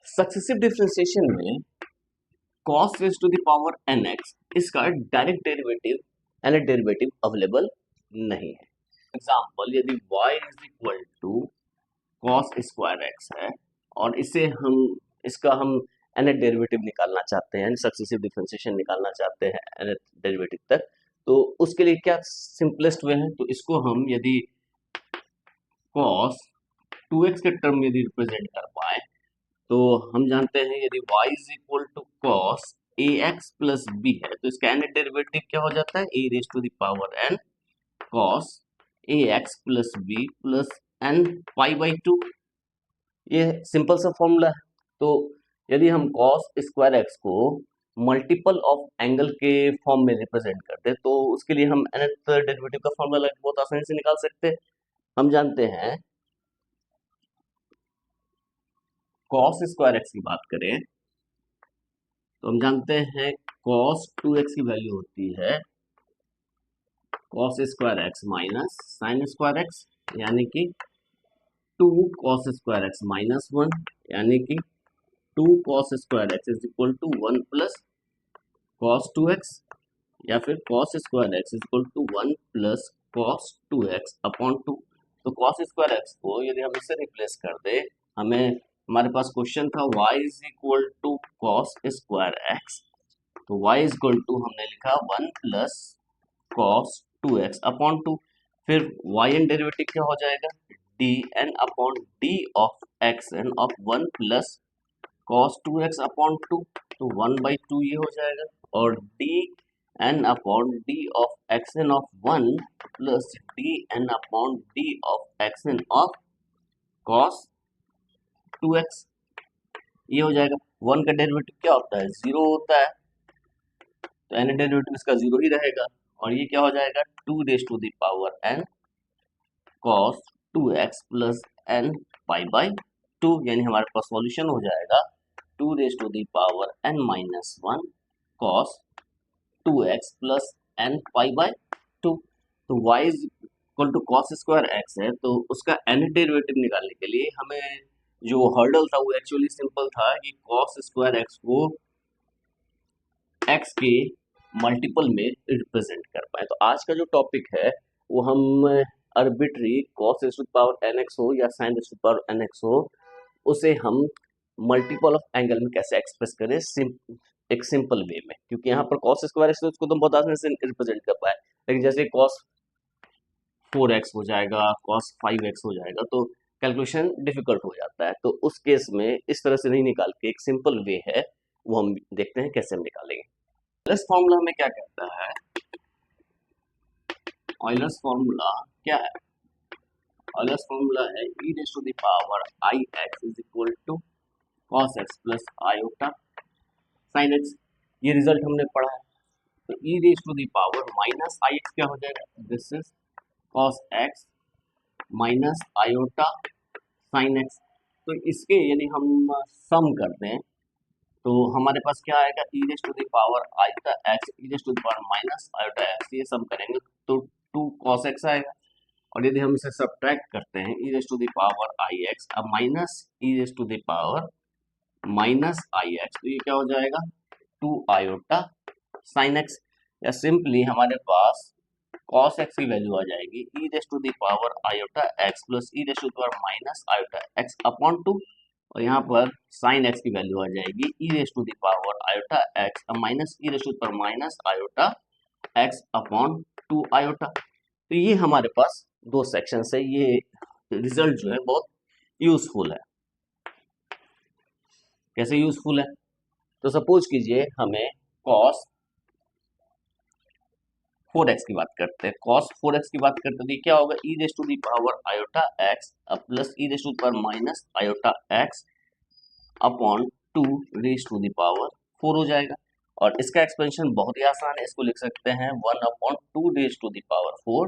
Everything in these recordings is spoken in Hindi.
सक्सेसिव डिफरेंशिएशन में cos raise to the power nx इसका डायरेक्ट डेरिवेटिव अवेलेबल नहीं है। एग्जाम्पल, यदि y is equal to cos square x है और इसका हम nth डेरिवेटिव निकालना चाहते हैं, सक्सेसिव डिफरेंशिएशन निकालना चाहते हैं nth डेरिवेटिव तक, तो उसके लिए क्या सिंपलेस्ट वे है, तो इसको हम यदि cos 2x के टर्म यदि रिप्रेजेंट कर पाए तो हम जानते हैं यदि y is equal to cos ax plus b है तो इसका nth डेरिवेटिव क्या हो जाता है, a raise to the power n cos ax plus b plus n pi by 2। ये सिंपल सा फॉर्मूला है। तो यदि हम cos स्क्वायर एक्स को मल्टीपल ऑफ एंगल के फॉर्म में रिप्रेजेंट करते तो उसके लिए हम nth डेरिवेटिव का फॉर्मूला बहुत आसानी से निकाल सकते हैं। हम जानते हैं cos स्क्वायर एक्स की बात करें तो हम जानते हैं cos 2x की वैल्यू होती है cos square x minus sine square x, यानी कि 2 cos स्क्वायर एक्स माइनस 1, यानी कि 2 cos square X is equal to 1 plus cos 2x, या फिर cos square X is equal to 1 plus cos 2x upon 2। तो cos स्क्वायर एक्स को यदि हम इससे रिप्लेस कर दे, हमारे पास क्वेश्चन था y is equal to cos square X, तो y इज इक्वल टू हमने लिखा 1 प्लस cos 2x अपॉन 2। फिर y एन डेरिवेटिव क्या हो जाएगा, dn upon d of xn of 1 plus cos 2x upon 2, तो 1 बाई 2 ये हो जाएगा, और dn upon d of xn of 1 plus dn upon d of xn of cos 2x ये हो जाएगा। 1 का डेरिवेटिव क्या होता है, 0 होता है, तो n डेरिवेटिव इसका 0 ही रहेगा, और ये क्या हो जाएगा 2 raise to the power n cos 2x plus n pi by 2, यानी हमारे पास सॉल्यूशन हो जाएगा 2 raise to the power n minus 1 cos 2x plus n pi by 2। तो y is equal to cos square x है, तो उसका n डेरिवेटिव निकालने के लिए हमें जो हर्डल था वो एक्चुअली सिंपल था कि cos स्क्वायर x को x के मल्टीपल में रिप्रेजेंट कर पाए। तो आज का जो टॉपिक है वो हम arbitrary cos raise to the power nx हो या sin raise to the power nx हो, उसे हम मल्टीपल ऑफ एंगल में कैसे एक्सप्रेस करें एक सिंपल वे में, क्योंकि यहाँ पर cos स्क्वायर एक्स तो उसको तो बहुत आसानी से रिप्रेजेंट कर पाए, लेकिन जैसे cos 4x हो जाएगा, cos 5x हो जाएगा, तो कैलकुलेशन डिफिकल्ट हो जाता है। तो उस केस में इस तरह से नहीं निकाल के एक सिंपल वे है वो हम देखते हैं कैसे हम निकालेंगे। ऑयलर्स फॉर्मूला हमें क्या कहता है, ऑयलर्स फॉर्मूला क्या है, ऑयलर्स फॉर्मूला है e raise to the power i x is equal to cos x plus iota sin x। ये रिजल्ट हमने पढ़ा है, तो e raise to the power minus I X क्या हो जाएगा, this is cos x minus iota sin x। तो इसके यदि हम सम करते हैं तो हमारे पास क्या आएगा, e raise to the power iota x e raise to the power minus iota x, ये सम करेंगे तो 2 cos x आएगा, और यदि हम इसे सब्ट्रैक्ट करते हैं e raise to the power i x अब minus e raise to the power minus I x, तो ये क्या हो जाएगा 2 आयोटा sin x, या सिंपली हमारे पास cos x की वैल्यू आ जाएगी e raise to the power iota x plus e raise to the power minus iota x upon 2, और यहाँ पर sin x की वैल्यू आ जाएगी e raise to the power iota x अब minus e raise to the power minus iota x upon 2 iota. तो ये हमारे पास दो सेक्शन है, ये रिजल्ट जो है बहुत यूजफुल है। कैसे यूजफुल है, तो सपोज कीजिए हमें cos 4x की बात करते हैं, cos 4x की बात करते हैं तो क्या होगा e raise to the power iota x अब plus e raise to the power minus iota x upon 2 raise to the power 4 हो जाएगा, और इसका एक्सपेंशन बहुत ही आसान है, इसको लिख सकते हैं 1 upon 2 raise to the power 4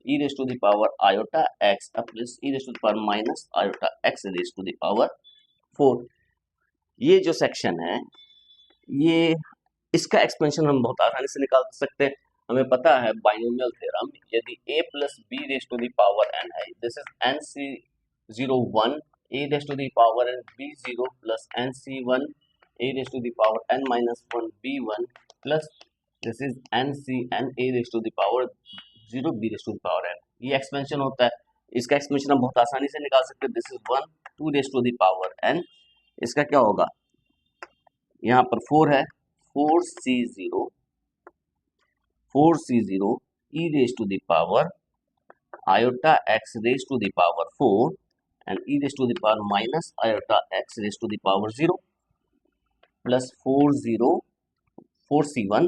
e raise to the power iota x plus e raise to the power minus iota x raise to the power 4। ये जो सेक्शन है ये इसका एक्सपेंशन हम बहुत आसानी से निकाल सकते हैं। हमें पता है बाइनोमियल थ्योरम, यदि a plus B raise to the power n है, this is n c 01 a raised to the power n b0 plus nc1 a raised to the power n minus 1 b1 plus this is ncn a raised to the power 0 b raised to the power n। ये एक्सपेंशन होता है, इसका एक्सपेंशन हम बहुत आसानी से निकाल सकते हैं। This is 1 2 raised to the power n, इसका क्या होगा, यहाँ पर 4 है, 4c0 e raised to the power iota x raised to the power 4 and e raised to the power minus iota x raised to the power 0 plus 4c1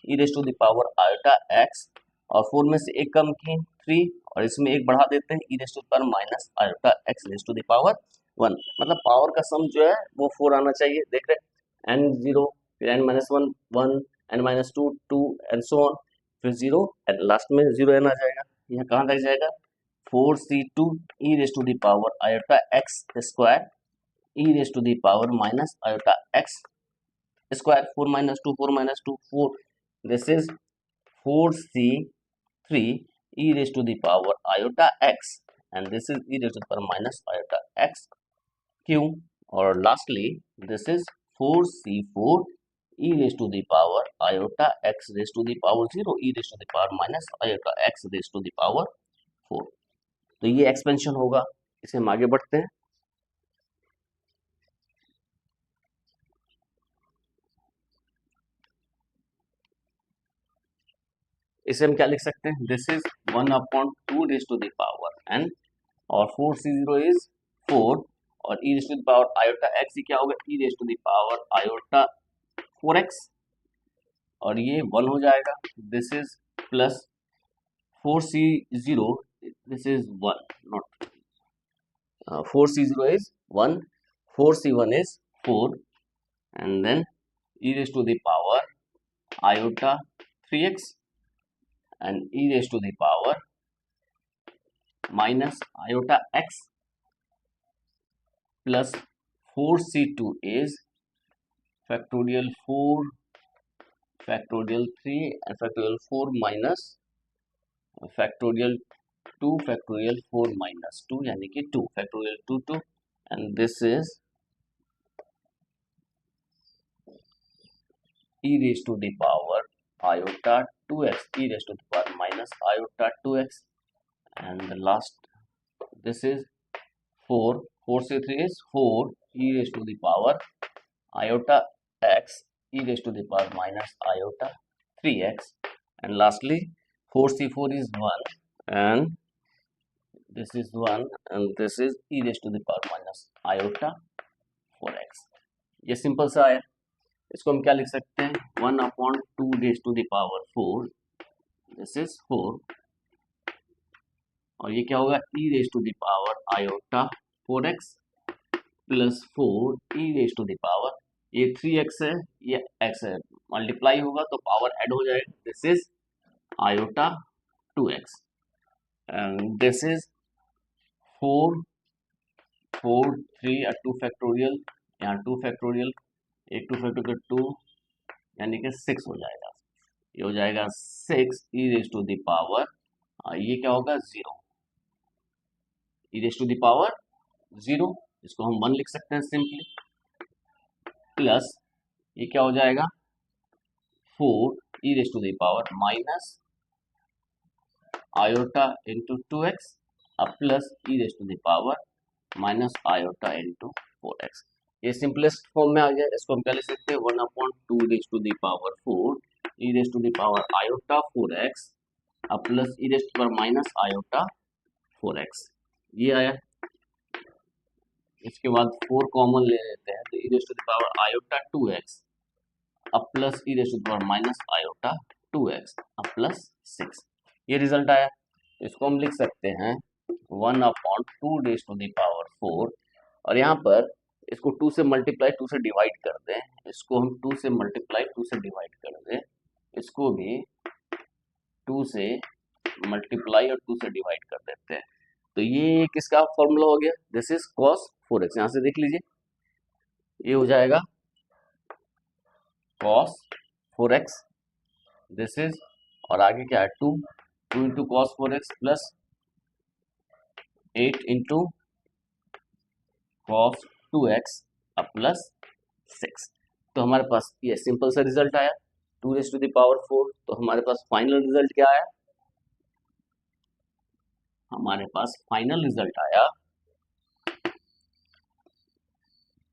e raised to the power iota x और 4 में से एक कम किए 3 और इसमें एक बढ़ा देते हैं e raised to the power minus iota x raised to the power 1, मतलब पावर का सम जो है वो 4 आना चाहिए। देख रहे n 0 फिर n minus 1 1 n minus 2 2 and so on, फिर 0 एंड लास्ट में 0 n आ जाएगा। यह कहाँ तक जाएगा, 4c2 e raised to the power iota x square e raised to the power minus iota x square 4 minus 2 4, this is 4c3 e raised to the power iota x and this is e raised to the power minus iota x cube और lastly this is 4c4 e raised to the power iota x raised to the power 0 e raised to the power minus iota x raised to the power 4। तो ये एक्सपेंशन होगा, इसे हम आगे बढ़ते हैं। इसे हम क्या लिख सकते हैं, this is 1/2 raise to the power n और 4c0 इज 4 और e raise to the power iota x क्या होगा, e raise to the power iota 4x और ये 1 हो जाएगा। This is plus 4c0 this is 1 not 4c0 is 1 4c1 is 4 and then e raised to the power iota 3x and e raised to the power minus iota x plus 4c2 is factorial 4 factorial 3 and factorial 4 minus factorial 2 factorial 4 minus 2 यानी कि 2 factorial 2 and this is e raised to the power iota 2x e raised to the power minus iota 2x and the last this is 4 से 3 is 4 e raised to the power iota x e raised to the power minus iota 3x and lastly 4c4 is 1 and this is 1 and this is e raised to the power minus iota 4x। ये सिंपल सा है, इसको हम क्या लिख सकते हैं, 1/2 raise to the power 4 this is 4 और ये क्या होगा, e raise to the power iota 4x plus 4 e raise to the power, ये 3x है ये x है, मल्टीप्लाई होगा तो पावर ऐड हो जाएगा। This is iota 2x and this is 4 4 3 और 2 फैक्टोरियल, यहाँ 2 फैक्टोरियल एक 2 फैक्टोरियल 2 यानी कि 6 हो जाएगा। ये हो जाएगा 6 ई रेज टू द पावर, ये क्या होगा 0 ई रेज टू द पावर 0, इसको हम 1 लिख सकते हैं सिंपली, प्लस ये क्या हो जाएगा 4 ई raise to the power minus iota into 2x अब plus E raise to the power minus iota into 4x। ये सिंपलेस्ट फॉर्म में आ गया, इसको हम क्या लिख सकते हैं 1/2 raise to the power 4 E raise to the power iota 4x अब plus E raise to power minus iota 4x, ये आया। इसके बाद 4 कॉमन ले लेते हैं तो e raise to the power iota 2x अब plus E raise to the power minus iota 2x अब प्लस 6, ये रिजल्ट आया। इसको हम लिख सकते हैं 1/2 रेज टू द पावर 4 और यहाँ पर इसको 2 से मल्टीप्लाई 2 से डिवाइड कर दें, इसको हम 2 से मल्टीप्लाई 2 से डिवाइड कर दें, इसको भी 2 से मल्टीप्लाई और 2 से डिवाइड कर देते हैं, तो ये किसका फॉर्मूला हो गया, दिस इज cos 4x। यहाँ से देख लीजिए ये हो जाएगा cos 4x दिस इज, और आगे क्या है 2 into cos 4x plus 8 into cos 2x plus 6। तो हमारे पास ये सिंपल सा रिजल्ट आया 2⁴। तो हमारे पास फाइनल रिजल्ट क्या आया? हमारे पास फाइनल रिजल्ट आया,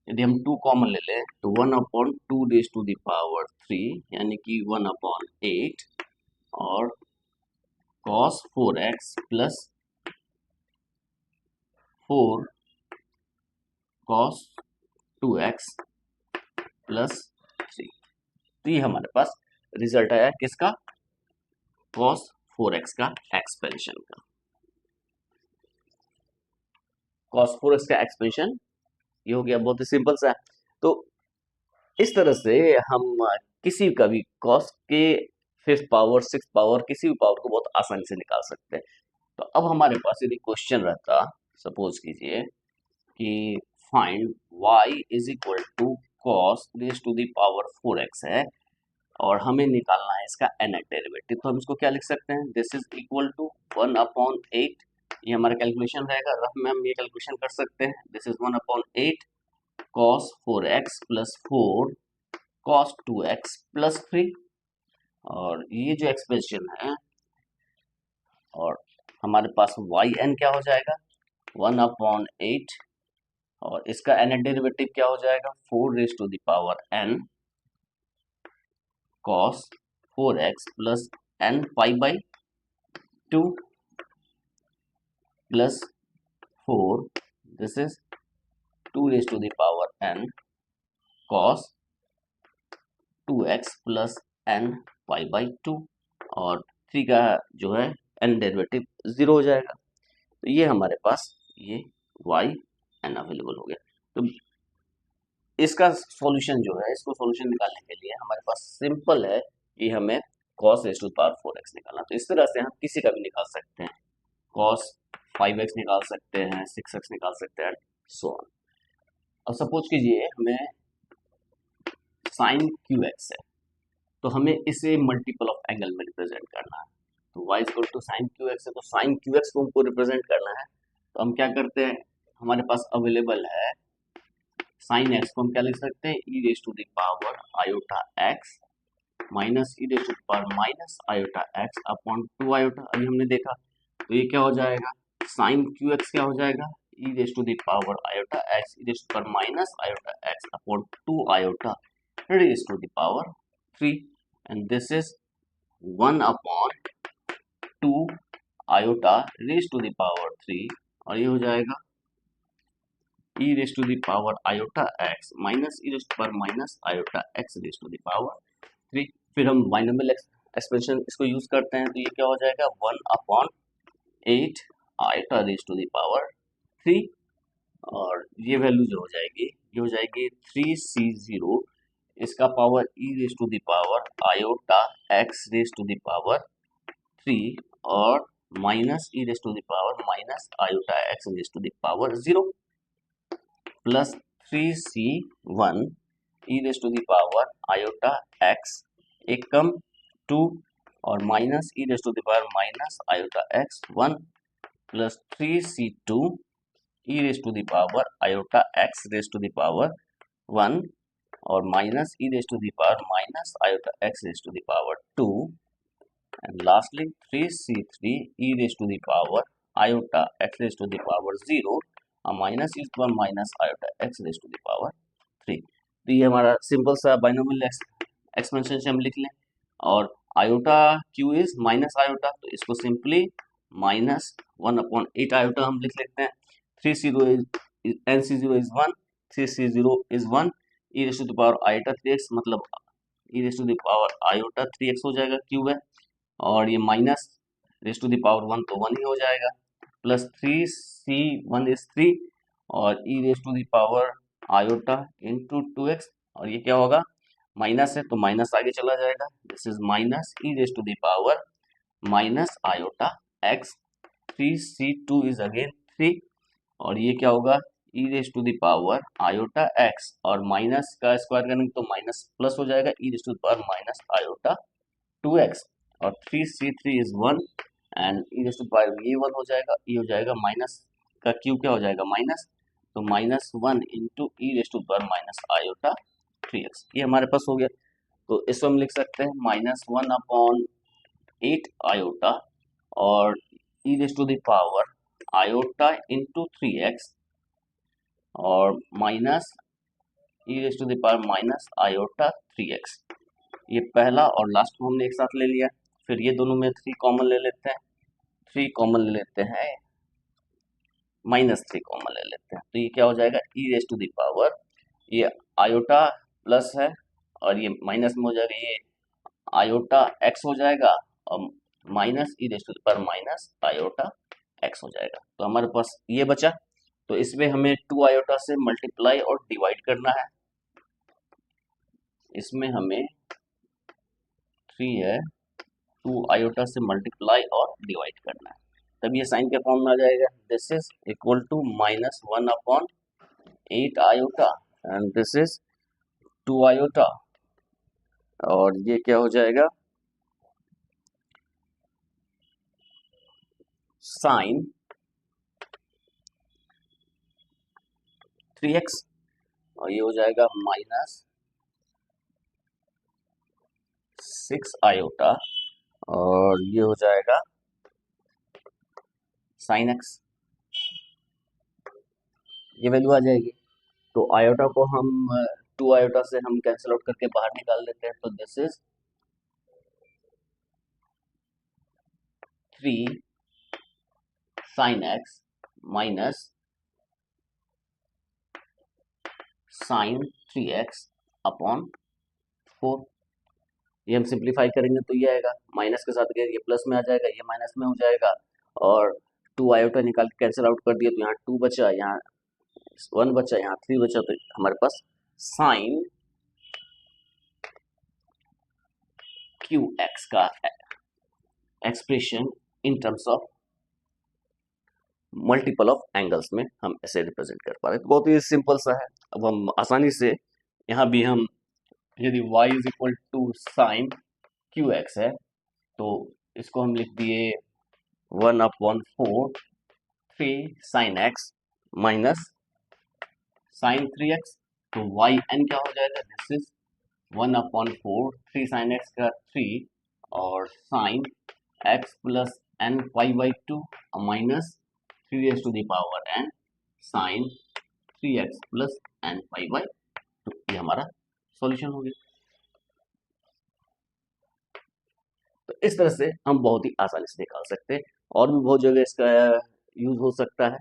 यदि हम 2 कॉमन ले लें तो 1/2⁻³ यानी कि 1/8 और cos 4x plus 4 cos 2x plus 3। तो ये हमारे पास रिजल्ट आया किसका? cos 4x का एक्सपेंशन का। cos 4x का एक्सपेंशन ये हो गया, बहुत ही सिंपल सा है। तो इस तरह से हम किसी का भी cos के 5th पावर 6th पावर किसी भी पावर को बहुत आसानी से निकाल सकते हैं। तो अब हमारे पास यदि क्वेश्चन रहता, सपोज कीजिए कि find y is equal to cos raise to the power 4x है और हमें निकालना है इसका nth डेरिवेटिव। तो हम इसको क्या लिख सकते हैं? This is equal to 1/8। ये हमारा कैलकुलेशन रहेगा, रफ में हम ये कैलकुलेशन कर सकते हैं। This is 1/8 cos 4x plus 4 cos 2x plus 3। और ये जो एक्सप्रेशन है, और हमारे पास yn क्या हो जाएगा? 1/8 और इसका nth डेरिवेटिव क्या हो जाएगा? 4 raise to the power n cos 4x plus n π/2 plus 4, this is 2 raise to the power n cos 2x plus n π/2 और 3 का जो है n डेरिवेटिव 0 हो जाएगा। तो ये हमारे पास ये yn अवेलेबल हो गया। तो इसका सॉल्यूशन जो है, इसको सॉल्यूशन निकालने के लिए हमारे पास सिंपल है कि हमें cos raise to the power 4x निकालना। तो इस तरह से हम किसी का भी निकाल सकते हैं, cos 5x निकाल सकते हैं, 6x निकाल सकते हैं, सो ऑन। अब सपोज कीजिए हमें sin qx है, तो हमें इसे मल्टीपल ऑफ एंगल में रिप्रेजेंट करना है। तो y equal to sin qx है, तो sin qx को हमको रिप्रेजेंट करना है। तो हम क्या करते हैं, हमारे पास अवेलेबल है sin x को हम क्या लिख सकते हैं? e raise to the power iota x minus e raise to the power minus iota x upon 2 iota। अभी हमने देखा, तो ये क्या हो जाएगा? sin qx क्या हो जाएगा? e raise to the power iota x e raise to the power minus iota x upon 2 iota raised to the power 3 and this is 1/2 iota raised to the power 3 और ये हो जाएगा e raised to the power iota x minus e raised to the power minus iota x raised to the power 3। फिर हम बाइनोमियल एक्सप्रेशन इसको यूज करते हैं, तो ये क्या हो जाएगा? 1/8 iota raised to the power 3 और ये वैल्यू जो हो जाएगी, ये हो जाएगी 3c0, इसका power e raise to the power iota x raise to the power 3 और minus e raise to the power minus iota x raise to the power 0 plus 3c1 e raise to the power iota x एकम 2 और minus e raise to the power minus iota x 1 plus 3c2 e raise to the power iota x raise to the power 1 और minus e raise to the power minus iota x raise to the power 2 and lastly 3c3 e raise to the power iota x raise to the power 0 और माइनस e पर minus iota x raise to the power 3। तो ये हमारा सिंपल सा बाइनोमियल एक्सपेंशन से हम लिख लें, और iota q is minus iota, तो इसको सिंपली माइनस 1/8 iota हम लिख लेते हैं। 3c0 is nc0 is 1, 3c0 is 1 e raise to the power iota 3x मतलब e raise to the power iota 3x हो जाएगा, क्यूब है, और ये minus raise to the power 1 तो 1 ही हो जाएगा, प्लस 3c1 इज 3 और e raise to the power iota into 2x और ये क्या होगा? माइनस है तो माइनस आगे चला जाएगा, this is minus e raise to the power minus iota x। 3c2 is again 3 और ये क्या होगा? e raise to the power iota x और माइनस का स्क्वायर करेंगे तो माइनस प्लस हो जाएगा, e raise to the power minus iota 2x और 3c3 is 1 and e raise to the power ये 1 हो जाएगा, e हो जाएगा माइनस का क्यूब क्या हो जाएगा? माइनस तो -1 into E raise to power minus iota 3x, ये हमारे पास हो गया। तो इसको हम लिख सकते हैं -1/8 आयोटा और e raise to the power iota into 3x और minus E raise to the power minus iota 3x। ये पहला और लास्ट को हमने एक साथ ले लिया। फिर ये दोनों में 3 कॉमन ले लेते हैं, 3 कॉमन ले लेते हैं, -3 कॉमन ले लेते हैं। तो ये क्या हो जाएगा, ई रेस टू द पावर, ये आयोटा प्लस है और ये माइनस में हो जाएगा, ये आयोटा x हो जाएगा और minus E raise to the power minus iota x हो जाएगा। तो हमारे पास ये बचा। तो इसमें हमें 2 आयोटा से मल्टीप्लाई और डिवाइड करना है। इसमें हमें 3 है, 2 आयोटा से मल्टीप्लाई और डिवाइड करना है, तब ये साइन के फॉर्म में आ जाएगा। This is equal to -1/8 iota and this is 2 iota और ये क्या हो जाएगा, साइन 3x और ये हो जाएगा -6 आयोटा और ये हो जाएगा साइन x, ये वैल्यू आ जाएगी। तो आयोटा को हम 2 आयोटा से हम कैंसिल आउट करके बाहर निकाल देते हैं। तो this is 3 sine x minus sine 3x upon 4। ये हम सिंप्लीफाई करेंगे तो ये आएगा, माइनस के साथ अगर ये प्लस में आ जाएगा, ये माइनस में हो जाएगा और 2 आयोटा निकाल के कैंसिल आउट कर दिया तो यहाँ 2 बचा, यहाँ 1 बचा, यहाँ 3 बचा। तो हमारे पास साइन QX का expression in terms of multiple of angles में हम ऐसे रिप्रेजेंट कर पा रहे हैं। तो बहुत ही सिंपल सा है। अब हम आसानी से यहाँ भी हम यदि y is equal to sine QX है तो इसको हम लिख दिए 1/4 3 sine x minus sine 3x। तो yn क्या हो जाएगा, दिस इज 1/4 3 साइन x का 3 और sine x plus n π/2 minus 3 raised to the power n sine 3x plus n π/2। ये हमारा सॉल्यूशन हो गया। तो इस तरह से हम बहुत ही आसानी से निकाल सकते हैं और भी बहुत जगह इसका यूज हो सकता है।